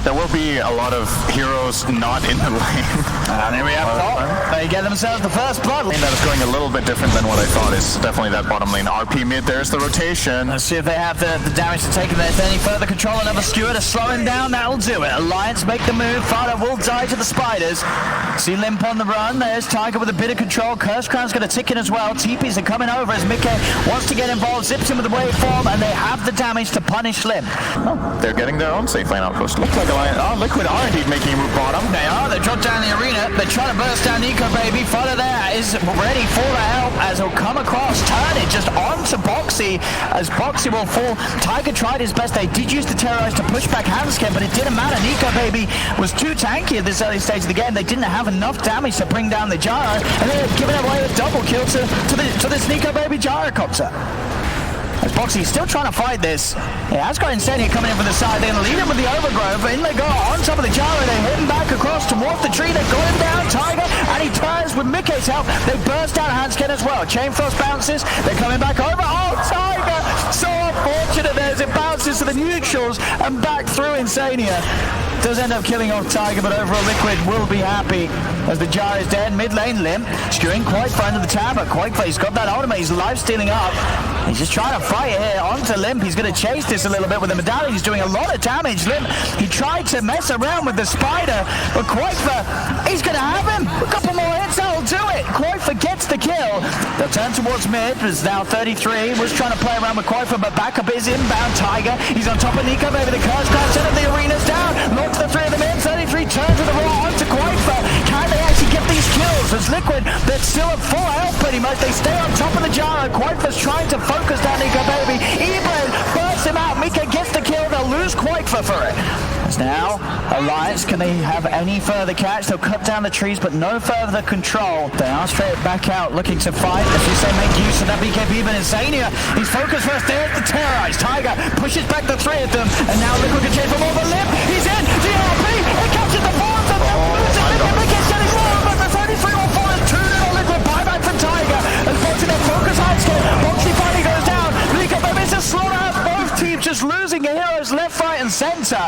There will be a lot of heroes not in the lane. And here we have top. They get themselves the first blood. That is going a little bit different than what I thought. It's definitely that bottom lane. RP mid, there's the rotation. Let's see if they have the damage to take him. There's any further control. Another skewer to slow him down. That'll do it. Alliance make the move. Fada will die to the spiders. See Limp on the run. There's Tiger with a bit of control. Curse Crown's going to tick in as well. TPs are coming over as Mickey wants to get involved. Zips him with the waveform, and they have the damage to punish Limp. Oh, they're getting their own safe lane outpost. Looks like Alliance. Oh, Liquid are indeed making a move bottom. They are. They drop down the arena. They're trying to burst down Nico, baby. Fada there is ready for the help as he'll come across. Turn it just onto Boxy as Boxy will fall. Tiger tried his best. They did use the Terrorize to push back Hanskin, but it didn't matter. Nico, baby, was too tanky at this early stage of the game. They didn't have enough damage to bring down the gyro, and they had given away a double kill to this Nico, baby gyrocopter. As Boxy's still trying to fight this. Yeah, has got Insania coming in from the side. They're going to lead him with the overgrowth. In they go on top of the gyro. They hit him back across towards the tree. They got him down. Tiger, and he turns with Mickey's help. They burst down Hanskin as well. Chain Frost bounces. They're coming back over. Oh, Tiger! So unfortunate there as it bounces to the neutrals and back through Insania. Does end up killing off Tiger, but overall Liquid will be happy as the gyro is dead. Mid lane, Limp skewing Quakefa into the tower. Quakefa, he's got that ultimate. He's life stealing up. He's just trying to fight here onto Limp. He's going to chase this a little bit with the medallion. He's doing a lot of damage. Limp, he tried to mess around with the spider, but Quakefa, he's going to have him. A couple more hits, that'll do it. Quakefa gets the kill. They'll turn towards mid. It's now 33. Was trying to play around with Quakefa, but backup is inbound. Tiger, he's on top of Nico, baby. The curse crash into the arena's down. Launch the three of them in. 33 turns with the raw onto Quakefa. Can they actually get these kills? As Liquid, they're still at full health pretty much. They stay on top of the gyro. Quakefa's trying to focus down Nico, baby. Eblin bursts him out. Mika gets the kill. They'll lose Quakefa for it. As now, Alliance, can they have any further catch? They'll cut down the trees, but no further control. They are straight back out, looking to fight. As you say, make use of that BKB, but Insania, he's focused first. There's the Terrorize. Tiger pushes back the three of them, and now Liquid can change from over Limp. He's in. The RP, it catches the fourth, and they'll lose it. Mickey's getting more, but the 33 will fall as 2-0 Liquid. Buyback from Tiger. As Boxy then focus Hanskin. Boxy finally goes down. Nico, baby, it's a slaughterhouse. Both teams just losing heroes left, right, and center.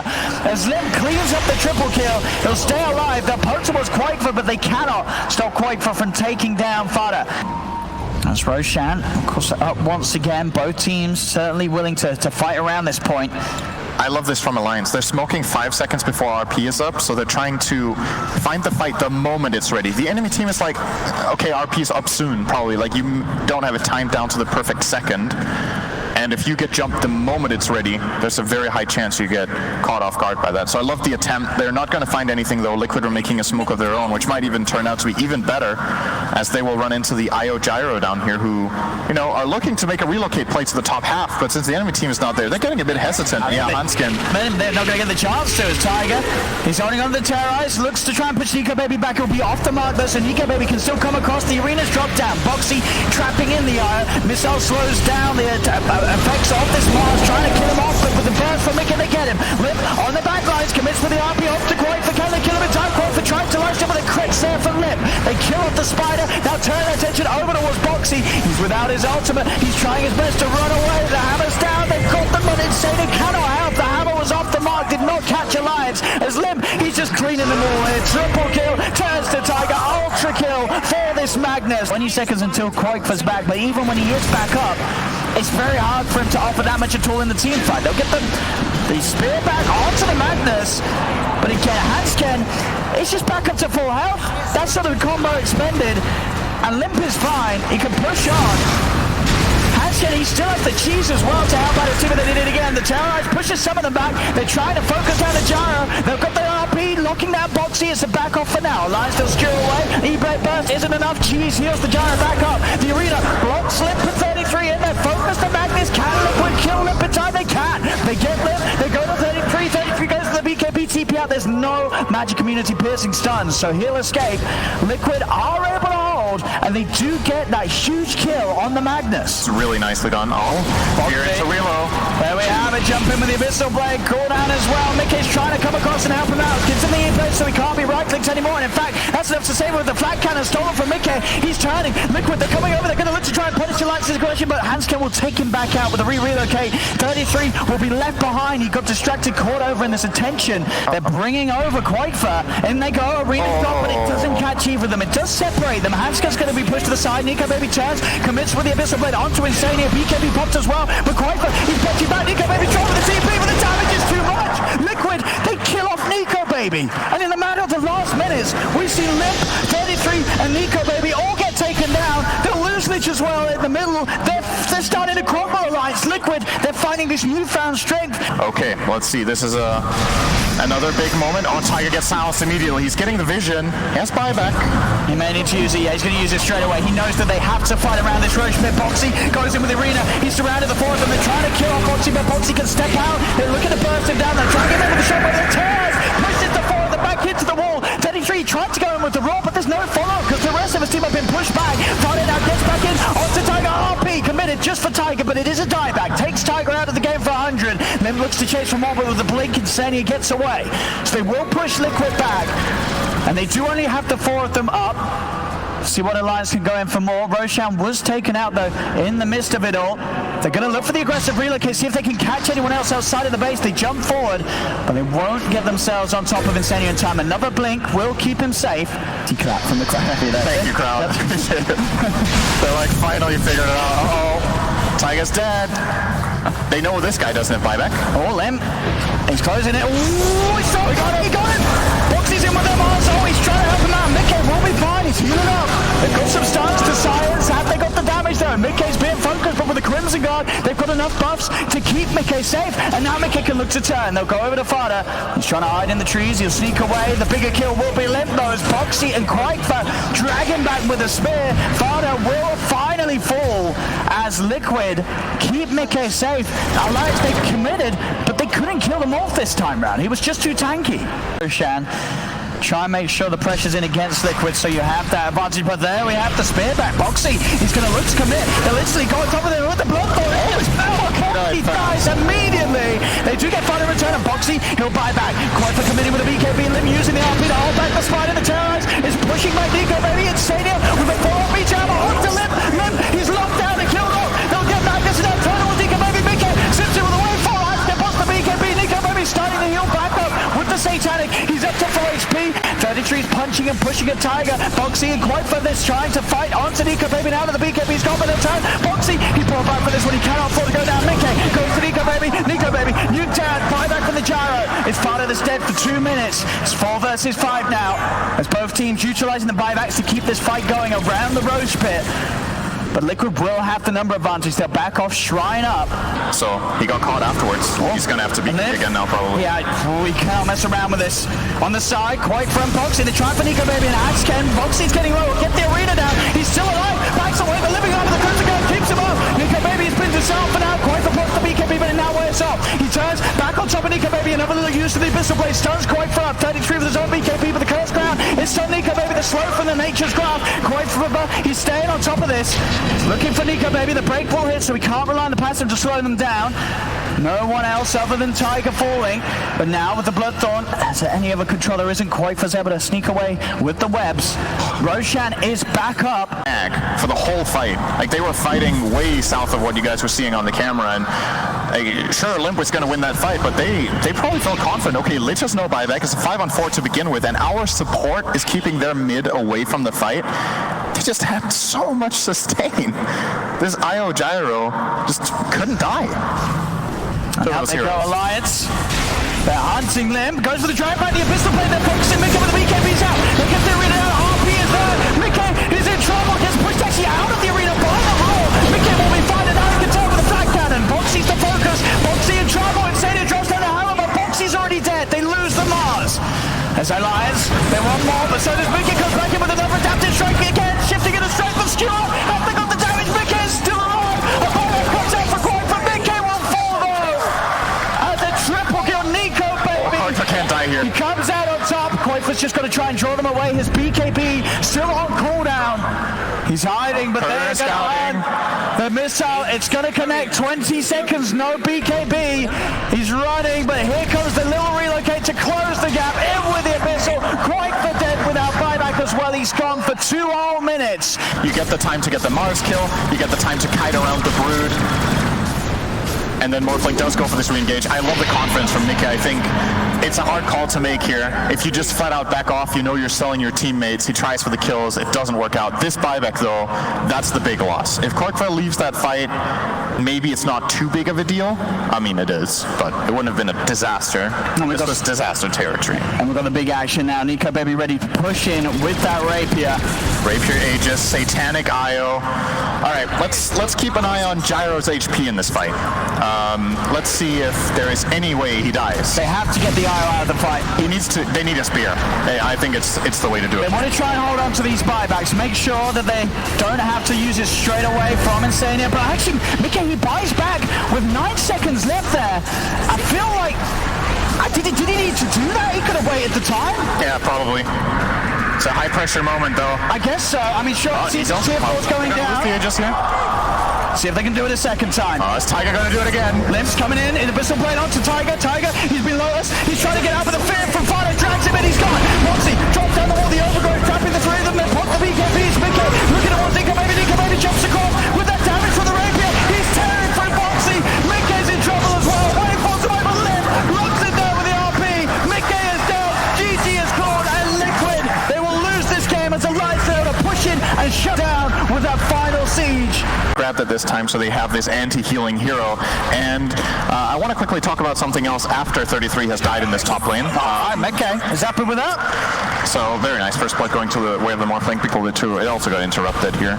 As Limp cleans up the triple kill, he'll stay alive. They'll poke towards Quakefa, but they cannot stop Quakefa from taking down Fada. That's Roshan, of course, up once again. Both teams certainly willing to fight around this point. I love this from Alliance. They're smoking 5 seconds before RP is up, so they're trying to find the fight the moment it's ready. The enemy team is like, okay, RP is up soon, probably. Like, you don't have it timed down to the perfect second. And if you get jumped the moment it's ready, there's a very high chance you get caught off guard by that. So I love the attempt. They're not going to find anything, though. Liquid are making a smoke of their own, which might even turn out to be even better, as they will run into the IO Gyro down here, who, you know, are looking to make a relocate play to the top half. But since the enemy team is not there, they're getting a bit hesitant. Yeah, Hanskin. They're not going to get the chance to. As Tiger, he's holding on to the Terrorize, looks to try and push Nico, baby, back. He'll be off the mark, though, so Nico, baby, can still come across. The arena's dropped down. Boxy trapping in the IO. Missile slows down the effects of this Mars, trying to kill him off, but with the burst from Mickey, they get him. Limp on the back lines, commits for the RP off to Quakefa. Can they kill him in time? Quakefa tries to launch him with a crits there for Limp. They kill off the spider. Now turn their attention over towards Boxy. He's without his ultimate. He's trying his best to run away. The hammer's down. They've got them, but Insane cannot help. The hammer was off the mark, did not catch Alliance. As Limp, he's just cleaning them all here. Triple kill, turns to Tiger. Ultra kill for this Magnus. 20 seconds until Quakefa's back, but even when he is back up, it's very hard for him to offer that much at all in the team fight. They'll get the spear back onto the Magnus, but again, Hanskin, it's just back up to full health. That's sort of the combo expended, and Limp is fine. He can push on. Hanskin, he still has the cheese as well to help out his team, but they did it again. The Terrorize pushes some of them back. They're trying to focus down the gyro. They've got the RP locking that Boxy. It's a back off for now. Alliance still skew away. E-Blade burst isn't enough. Cheese heals the gyro back up. The arena blocks Limp at 33 in there. Focus the Magnus. Can Liquid kill Limp in time? They can. They get Limp. They go to 33. 33 goes to the BKB TP out. There's no magic community piercing stuns, so he'll escape. Liquid are able to hold, and they do get that huge kill on the Magnus. It's really nicely done. Oh, here it's a reload. There we have it. Jump in with the Abyssal Blade. Cooldown as well. Mickey's trying to come across and help him out. Gives him the E-Blade so he can't be right-clicked anymore. And in fact, That's enough to save it with the flat cannon stolen from Mickey. He's turning. Liquid, they're coming over. They're going to look to try and punish the Leipzig aggression, but Hansken will take him back out with a relocate. 33 will be left behind. He got distracted, caught over in this attention. They're bringing over Quaitfer, and they go arena stop, but it doesn't catch either of them. It does separate them. Hansken's going to be pushed to the side. Nico Baby turns, commits with the Abyssal Blade onto Insania. BKB popped as well, but Quaitfer, he's catching back. Nico Baby trying with the TP, but the damage is too much. Liquid, they kill off Nico Baby, and in the matter of the last minutes, we see Limp, 33, and Nico Baby all get taken down. They'll lose Lich as well in the middle. They're starting to crumble Alliance. Liquid, they're finding this newfound strength. Okay, let's see. This is another big moment. Oh, Tiger gets silenced immediately. He's getting the vision. He has buyback. He may need to use it. Yeah, he's going to use it straight away. He knows that they have to fight around this Roche pit. Boxy goes in with the arena. He's surrounded the four of them. They're trying to kill off Boxy, but Boxy can step out. They're looking to burst him down. They're trying to get him with the shot, but the tears pushes the four of them back into the wall. 33 tried to go in with the raw, but there's no follow-up because the rest of his team have been pushed back. Friday now gets back in onto Tiger. RP committed just for Tiger, but it is a dieback. Takes Tiger out of the game for 100. Then looks to chase for more, but with the blink, Insania gets away. So they will push Liquid back, and they do only have the four of them up. See what Alliance can go in for more. Roshan was taken out, though, in the midst of it all. They're going to look for the aggressive relocate, see if they can catch anyone else outside of the base. They jump forward, but they won't get themselves on top of Insania in time. Another blink will keep him safe. Declap from the crowd. Thank you, crowd. They're like, finally figured it out. Uh-oh. Tiger's dead. They know this guy doesn't have buyback. Oh, Limp. He's closing it. Ooh, he got it. He got it. Boxy's in with them also. He's trying to help him out. Mickey will be fine. He's healing up. They've got some stuns to silence. Have they got the damage though? Mickey's being focused, but with the Crimson Guard, they've got enough buffs to keep Mickey safe. And now Mickey can look to turn. They'll go over to Fada. He's trying to hide in the trees. He'll sneak away. The bigger kill will be Limp though, as Boxy and Quaitfer drag him back with a spear. Fada will finally fall as Liquid keep Mickey safe. Alliance, they've committed, but they couldn't kill him off this time round. He was just too tanky. Roshan, try and make sure the pressure's in against Liquid so you have that advantage, but there we have the spear back. Boxy, he's going to look to commit. They'll literally go on top of it with the Bloodthorn. He dies immediately. They do get fun in return, and Boxy, he'll buy back. Quaitfer committing with a BKB, Lim using the RP to hold back the Spider. The Terrorize is pushing back Nico Baby. Insania with a full RP jammer onto Lim. Lim, he's locked down and killed off. They'll get back. This is that turn with Nico Baby. Mickey sits in with a way forward. They bust the BKB. Nico Baby starting to heal back up with the Satanic. He's up to full HP. 33's punching and pushing at Tiger. Boxy and Quaitfer this trying to fight onto Nico Baby. Now that the BKB's gone by the turn. Boxy, he brought back for this one. He cannot afford to go down. Mickey goes to Nico Baby. Nico Baby, new down. Buyback from the gyro. It's Fada that's dead for 2 minutes. It's 4 versus 5 now. As both teams utilizing the buybacks to keep this fight going around the Roche pit. But Liquid will have the number advantage. They'll back off, Shrine up. So he got caught afterwards. He's going to have to beat me again now, probably. Yeah, we cannot mess around with this. On the side, quite from Boxy. They're trying for Nico Baby and Axken. Boxy's getting low. Get the arena down. He's still alive. Backs away, but living on with the Crimson Guard keeps him up. Nico Baby has pinned himself for now. Quite for the BKB, but now wears off. He turns back on top of Nico Baby. Another little use to the Abyssal Blade. Stuns quite for up. 33 with his own BKB, but the Curse Crown is still Nico Baby. The slow from the Nature's Graph. Quite for he's staying on top of this. He's looking for Nico Baby. The break will hit, so we can't rely on the passive to slow them down. No one else other than Tiger falling. But now with the Bloodthorn, as any other controller isn't quite as able to sneak away with the webs. Roshan is back up. For the whole fight. Like, they were fighting way south of what you guys were seeing on the camera, and sure, Limp was going to win that fight, but they probably felt confident. Okay, Lich has no buyback. It's a 5-on-4 to begin with, and our support is keeping their mid away from the fight. They just had so much sustain. This IO Gyro just couldn't die. And out they go, Alliance. They're hunting Limp. Goes for the drive by the Abyssal Blade. They're focusing Mickey with the BKB's out. They get the arena out. RP is there. Mickey is in trouble. Gets pushed actually out of the arena by the roll. Mickey will be finding out of control with the flag cannon. Boxy's the focus. Boxy in trouble. Insania drops down the hammer, but Boxy's already dead. They lose the Mars. As Alliance, they want more, but so does Mickey. Comes back in with another adaptive strike again. Shifting in a strike from Skewer. Have they got the damage? Mickey is still alive. A buyback comes out for Quite from Mickey. Will fall though. As a triple kill, Nico Baby. I can't die here. He comes out on top. Quaitfer's just going to try and draw them away. His BKB still on cooldown. He's hiding, but they're going to land the missile. It's going to connect. 20 seconds, no BKB. He's running, but here comes the little relocate to close the gap. In with the Abyssal. Quaitfer dead without buyback as well. minutes. You get the time to get the Mars kill, you get the time to kite around the Brood, and then Morphling does go for this re-engage. I love the confidence from Mickey. I think it's a hard call to make here. If you just flat out back off, you know you're selling your teammates. He tries for the kills, it doesn't work out. This buyback though, that's the big loss. If Korkva leaves that fight, maybe it's not too big of a deal. I mean, it is, but it wouldn't have been a disaster. This was disaster territory. And we've got the big action now. Nico Baby ready to push in with that Rapier. Rapier Aegis, Satanic IO. All right, let's keep an eye on Gyro's HP in this fight. Let's see if there is any way he dies. They have to get the IO out of the fight. They need a spear. I think it's the way to do it. They want to try and hold on to these buybacks. Make sure that they don't have to use it straight away from Insania. But actually, Mickey, he buys back with 9 seconds left there. I feel like... Did he need to do that? He could have waited the time. Yeah, probably. It's a high-pressure moment, though. I guess so. I mean, sure, see what's going down. See if they can do it a second time. Oh, is Tiger going to do it again? Limp's coming in the Bristol Blade onto Tiger. Tiger, he's been lowest. He's trying to get out of the fear from Fido. Drags him in, he's gone. Moxie drops down the wall, the overgrowth, trapping the three of them. They pop the BKBs. Mickey looking at one Nico Baby jumps across with that damage from the Rapier. He's tearing through Moxie. Mickey's in trouble as well. Waiting for some over Limp. Locks it down with the RP. Mickey is down. GG is caught and Liquid. They will lose this game as a Lightsaber push in and shut down with that final siege. Grabbed at this time, so they have this anti-healing hero. And I want to quickly talk about something else after 33 has died in this top lane. Okay, is happy with that? So very nice. First blood going to the way of the Morphling. People did too. It also got interrupted here.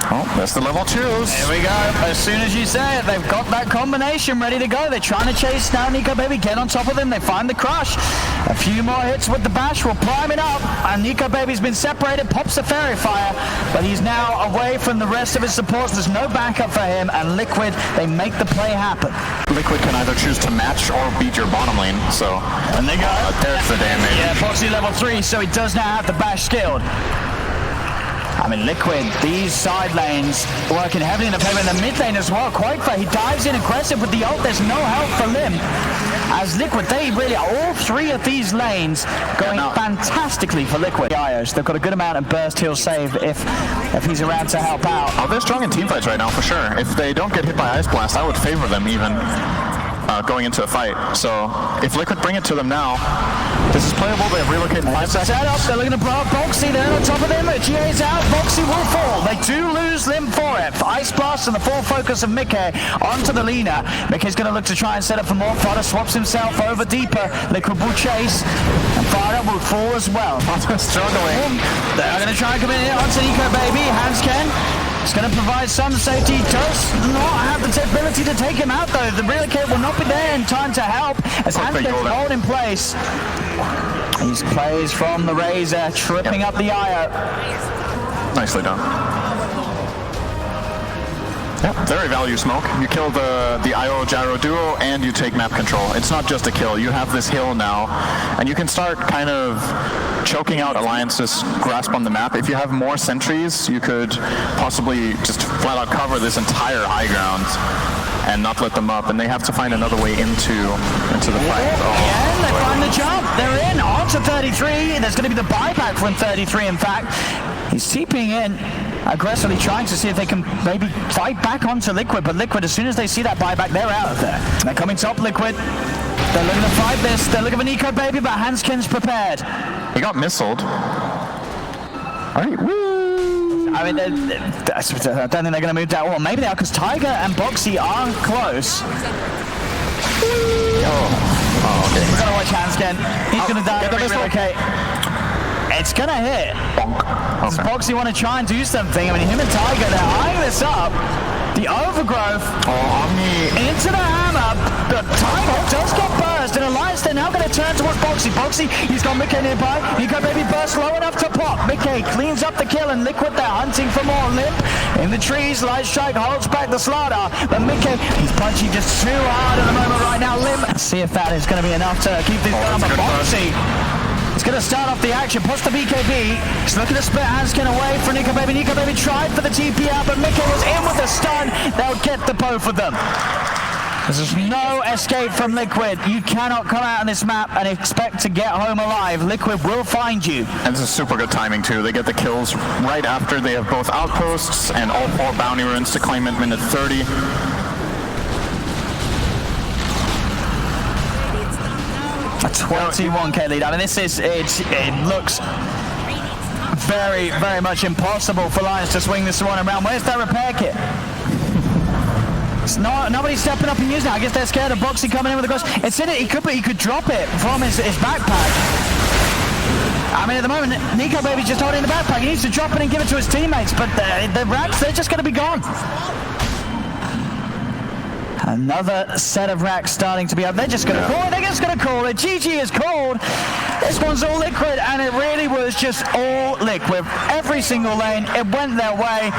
Oh, that's the level 2s. Here we go. As soon as you say it, they've got that combination ready to go. They're trying to chase now Nico Baby, get on top of them. They find the crush. A few more hits with the bash will prime it up. And Nico Baby's been separated, pops the Fairy Fire, but he's now away from the rest of his supports. There's no backup for him, and Liquid, they make the play happen. Liquid can either choose to match or beat your bottom lane, so... And they go. There's the damage. Yeah, Foxy level 3, so he does now have the bash skilled. I mean, Liquid, these side lanes working heavily in the favor, and the mid lane as well. Quakefire, he dives in aggressive with the ult. There's no help for Limp. As Liquid, they really are all three of these lanes going fantastically for Liquid. IOs, they've got a good amount of burst he'll save if he's around to help out. Oh, they're strong in teamfights right now, for sure. If they don't get hit by Ice Blast, I would favor them even. Going into a fight. So if Liquid bring it to them now, this is playable. They have relocated in 5 seconds. Set up, they're looking to blow up Boxy, they're on top of them. GA's out, Boxy will fall. They do lose Limp for it. Ice Blast and the full focus of Mickey onto the Lina. Mickey's going to look to try and set up for more. Fodder swaps himself over deeper. Liquid will chase, and Fodder will fall as well. Fodder struggling. They're going to try and come in here onto Nico Baby. Hansken. It's going to provide some safety. Does not have the ability to take him out, though. The relocate will not be there in time to help as Hansken's hold in place. He plays from the Razor, tripping up the IO. Nicely done. Yeah, very value smoke. You kill the IO Gyro duo and you take map control. It's not just a kill. You have this hill now, and you can start kind of choking out Alliance's grasp on the map. If you have more sentries, you could possibly just flat out cover this entire high ground and not let them up, and they have to find another way into the fight. Again, they find the jump. They're in onto 33. There's going to be the buyback from 33, in fact. He's TPing in, aggressively trying to see if they can maybe fight back onto Liquid, but Liquid, as soon as they see that buyback, they're out of there. They're coming top Liquid. They're looking to fight this. They're looking for Nico Baby, but Hansken's prepared. He got missiled. All right, woo! I mean, I don't think they're going to move that well. Maybe they are, because Tiger and Boxy are close. Oh, okay. We're going to watch Hansken. He's going to die. Okay. It's going to hit. Bonk. Does Boxy want to try and do something? I mean, him and Tiger, they're eyeing this up. The overgrowth into the hammer, but Tiger does get burst, and Alliance, they're now going to turn towards Boxy. Boxy, he's got Mickey nearby. Nico Baby burst low enough to pop. Mickey cleans up the kill, and Liquid, they're hunting for more. Limp in the trees. Light Strike holds back the slaughter, but Mickey, he's punching just too hard at the moment right now. Limp, let's see if that is going to be enough to keep this down. But Boxy, it's going to start off the action, push the BKB. He's looking to split Hansken away for Nico Baby. Nico Baby tried for the TP out, but Mickey was in with a stun. They'll get the both of them. There's no escape from Liquid. You cannot come out on this map and expect to get home alive. Liquid will find you. And this is super good timing too. They get the kills right after they have both outposts and all 4 bounty runes to claim at minute 30. A 21k lead. I mean, it looks very, very much impossible for Lions to swing this one around. Where's that repair kit? Nobody's stepping up and using it. I guess they're scared of Boxy coming in with the ghost. It's in it. He could drop it from his backpack. I mean, at the moment, Nico Baby's just holding the backpack. He needs to drop it and give it to his teammates, but the racks, they're just going to be gone. Another set of racks starting to be up. They're just going to call it. They're just going to call it. GG is called. This one's all Liquid, and it really was just all Liquid. Every single lane, it went their way.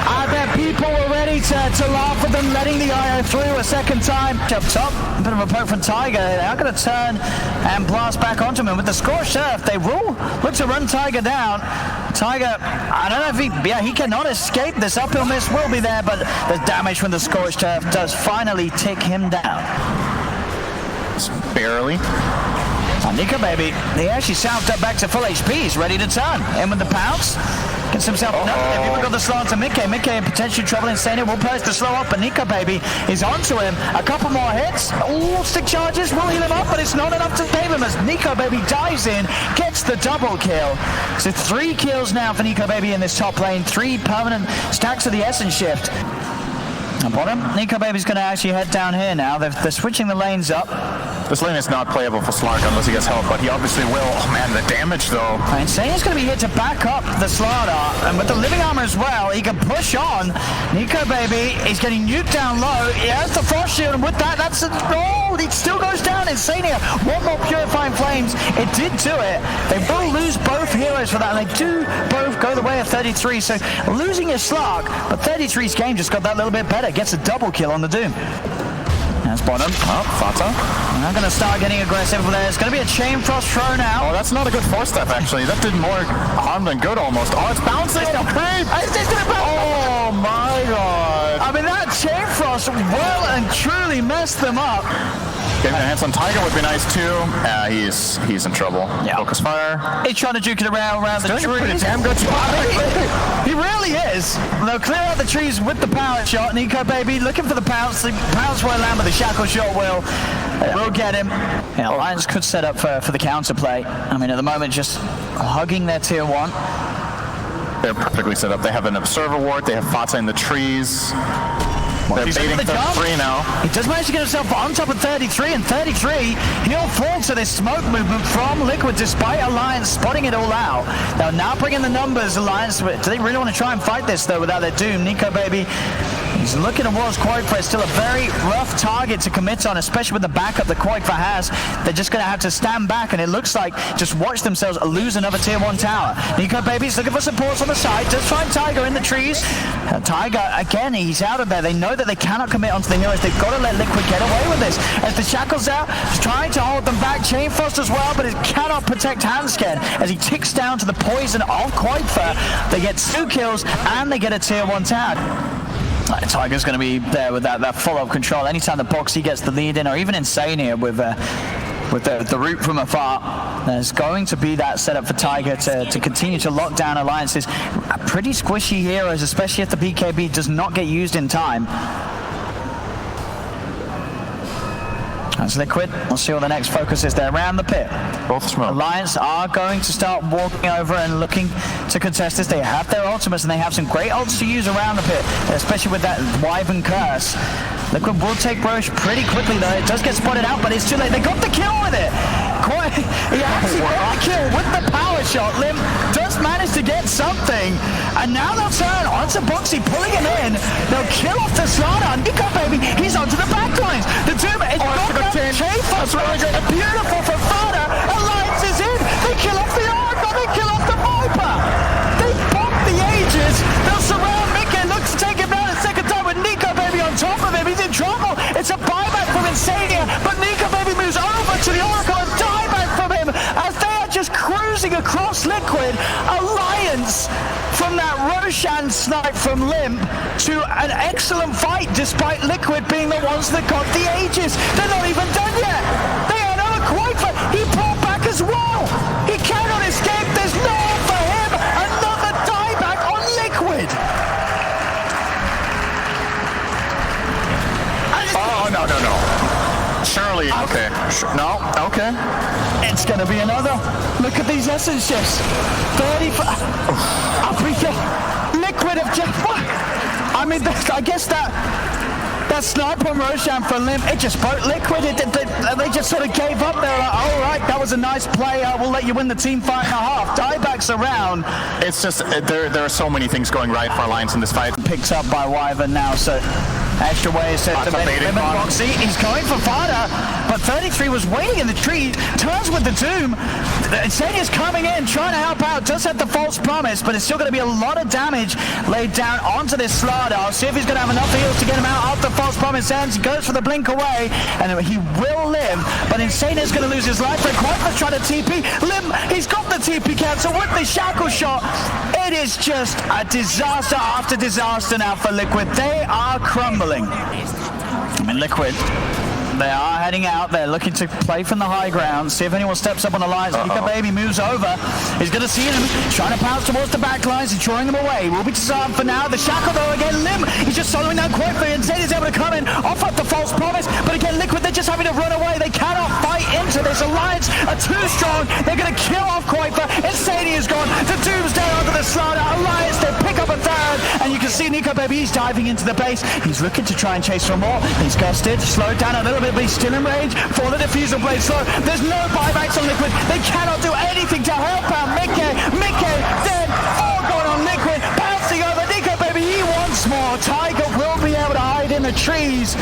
I bet people were ready to laugh at them letting the IO through a second time. Up top, a bit of a poke from Tiger. They're going to turn and blast back onto him. And with the scorched earth, they will look to run Tiger down. Tiger, I don't know if he cannot escape. This uphill miss will be there, but the damage from the scorched earth does finally tick him down. Just barely. Nico Baby, he actually salved up back to full HP. He's ready to turn. In with the pounce. Gets himself they've even got the slant to Mickey. Mickey in potential trouble in Sania. Will post to slow up, but Nico Baby is onto him. A couple more hits. All stick charges will heal him up, but it's not enough to save him as Nico Baby dives in, gets the double kill. So 3 kills now for Nico Baby in this top lane. 3 permanent stacks of the Essence shift. Upon him, Nico Baby's going to actually head down here now. They're switching the lanes up. This lane is not playable for Slark unless he gets help, but he obviously will. Oh man, the damage though. And Sania's going to be here to back up the Slardar, and with the living armor as well, he can push on. Nico Baby is getting nuked down low. He has the frost shield, and with that, that's a roll. It still goes down. Insania, one more purifying flames. It did do it. They will lose both heroes for that, and they do both go the way of 33. So losing is Slark, but 33's game just got that little bit better. Gets a double kill on the Doom. That's bottom. Fata. I'm going to start getting aggressive there. It's going to be a chain frost thrown out. Oh, that's not a good 4-step actually. That did more harm than good almost. Oh, it's bouncing. Oh my god. I mean, that chain frost well and truly messed them up. Getting a hands on Tiger would be nice too. He's in trouble. Yeah. Focus fire. He's trying to juke it around the trees. Pretty damn good spot. He really is. They'll clear out the trees with the power shot. Nico Baby looking for the pounce. The pounce won't land, but the shackle shot will get him. Yeah, Lions could set up for the counterplay. I mean, at the moment, just hugging their tier 1. They're perfectly set up. They have an observer ward. They have Fata in the trees. They're baiting 33 now. He does manage to get himself on top of 33, and 33, he'll fall to this smoke movement from Liquid despite Alliance spotting it all out. They'll now bring in the numbers. Alliance, do they really want to try and fight this though without their Doom? Nico Baby, he's looking towards Quoifer. It's still a very rough target to commit on, especially with the backup that Quoifer has. They're just going to have to stand back, and it looks like just watch themselves lose another tier 1 tower. Nico Baby's looking for supports on the side. Just find Tiger in the trees. Tiger, again, he's out of there. They know that they cannot commit onto the heroes. They've got to let Liquid get away with this. As the shackle's out, he's trying to hold them back. Chain Frost as well, but it cannot protect Handscan as he ticks down to the poison of Quoifer. They get 2 kills, and they get a tier 1 tower. Tiger's going to be there with that follow-up control. Anytime the Boxy gets the lead in, or even Insania with the route from afar, there's going to be that setup for Tiger to continue to lock down alliances. Pretty squishy heroes, especially if the BKB does not get used in time. That's Liquid. We'll see what the next focus is there around the pit. Both smoke. Alliance are going to start walking over and looking to contest this. They have their ultimates, and they have some great ults to use around the pit, especially with that Wyvern Curse. Liquid will take Roche pretty quickly though. It does get spotted out, but it's too late. They got the kill with it. He actually got the kill with the power shot. Lim does manage to get something, and now they'll turn onto Boxy, pulling him in. They'll kill off the Slaughter. Nico Baby, he's onto the backlines. The Doom is that's really good. Beautiful for Fada. Alliance is in. They kill off the Oracle. They kill off the Viper. They pop the Aegis. They'll surround Mickey. Looks to take him down a second time with Nico Baby on top of him. He's in trouble. It's a buyback from Insania, but Nico Baby moves over to the Oracle and dieback from him as they are just cruising across Liquid. Alliance from from that Roshan snipe from Limp to an excellent fight despite Liquid being the ones that got the Aegis. They're not even done yet. They had another Quaker. He pulled back as well. He cannot escape. There's no one for him. Another dieback on Liquid. Oh, no. Surely, okay. No, okay. It's going to be another. Look at these essence shifts. 35. Liquid have just. I mean, I guess that snipe on Roshan for Limp, it just broke Liquid. They just sort of gave up. They're like, all right, that was a nice play. We'll let you win the team fight and a half. Diebacks around. It's just, there are so many things going right for Alliance in this fight. Picked up by Wyvern now, so extra way is set to Boxy. He's going for Fada, but 33 was waiting in the tree, turns with the Doom. Sadia's coming in, trying to help out, does have the false promise, but it's still going to be a lot of damage laid down onto this Slardar. I'll see if he's going to have enough heals to get him out after false promise ends. He goes for the blink away, and he will live, but Insania's going to lose his life. Red Quack's trying to TP. Lim, he's got the TP cancel with the shackle shot. It is just a disaster after disaster now for Liquid. They are crumbling. I mean, Liquid, they are heading out. They're looking to play from the high ground, see if anyone steps up on the lines. Nika Baby moves over. He's going to see him, trying to pounce towards the back lines and drawing them away. Will be disarmed for now. The shackle, though, again, Lim, he's just soloing down quickly, and Zayda's able to come in, off up the false promise, but again, Liquid, they're just having to run away. They cannot fight into this. Alliance are too strong. They're going to kill off Quaker. Insania is gone. The Doomsday onto the Slardar. Alliance, they pick up a third, and you can see Nika Baby, he's diving into the base. He's looking to try and chase for more. He's gusted, slowed down a little bit, but he's still in range for the diffusal blade slow. There's no buybacks on Liquid. They cannot do anything to help out Mickey. Dead. All gone on Liquid. Bouncing over Nika Baby. He wants more. Tiger will be able to hide in the trees.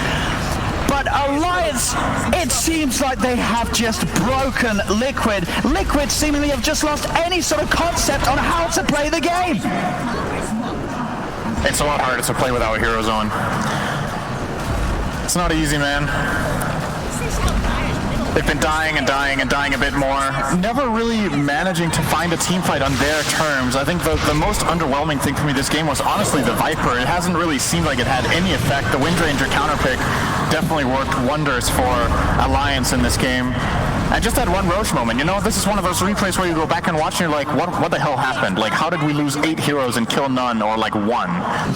But Alliance, it seems like they have just broken Liquid. Liquid seemingly have just lost any sort of concept on how to play the game. It's a lot harder to play without a hero zone. It's not easy, man. They've been dying a bit more. Never really managing to find a team fight on their terms. I think the most underwhelming thing for me this game was honestly the Viper. It hasn't really seemed like it had any effect. The Windranger counterpick definitely worked wonders for Alliance in this game. And just that one Roche moment, you know, this is one of those replays where you go back and watch and you're like, what the hell happened? Like, how did we lose 8 heroes and kill none, or like 1?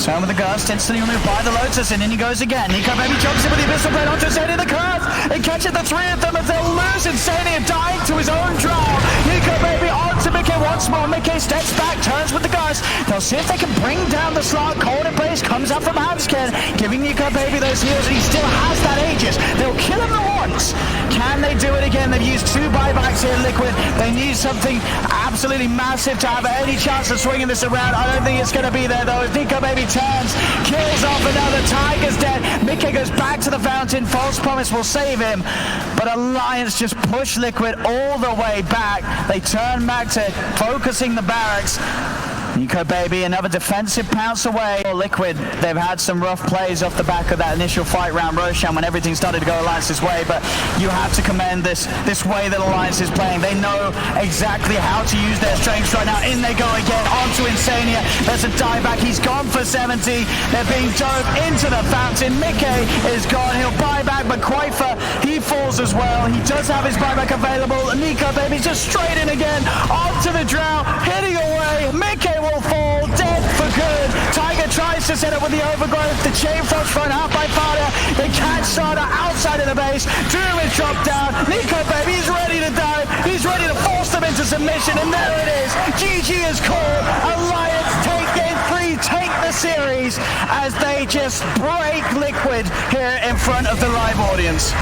Turn with the Gust, instantly removed by the Lotus, and in he goes again. Nika Baby jumps in with the Abyssal Blade onto Insania the Curse. They catch it, the 3 of them, as they'll lose Insania, dying to his own drown. Nika Baby onto Mickey once more. Mickey steps back, turns with the Gust. They'll see if they can bring down the Slark. Cold in place, comes up from Hamskin, giving Nika Baby those heals, and he still has that Aegis. They'll kill him once. Can they do it again? They've used 2 buybacks here, Liquid. They need something absolutely massive to have any chance of swinging this around. I don't think it's going to be there, though. As Nika Baby turns, kills off another. Tiger's dead. Mickey goes back to the fountain. False promise will save him. But Alliance just push Liquid all the way back. They turn back to focusing the barracks. Nika Baby, another defensive pounce away. Liquid, they've had some rough plays off the back of that initial fight round Roshan when everything started to go Alliance's way, but you have to commend this way that Alliance is playing. They know exactly how to use their strengths right now. In they go again, onto Insania. There's a dieback, he's gone for 70. They're being dove into the fountain. Mickey is gone, he'll buy back, but Quaifer, he falls as well. He does have his buyback available. Nika Baby just straight in again, onto the drow, hitting away. Mickey will fall, dead for good. Tiger tries to set up with the overgrowth. The chain frost thrown out by Fada. They catch Sada outside of the base. Doom is dropped down. Nika Baby is ready to die. He's ready to force them into submission, and there it is. GG is called. Alliance take game 3, take the series as they just break Liquid here in front of the live audience.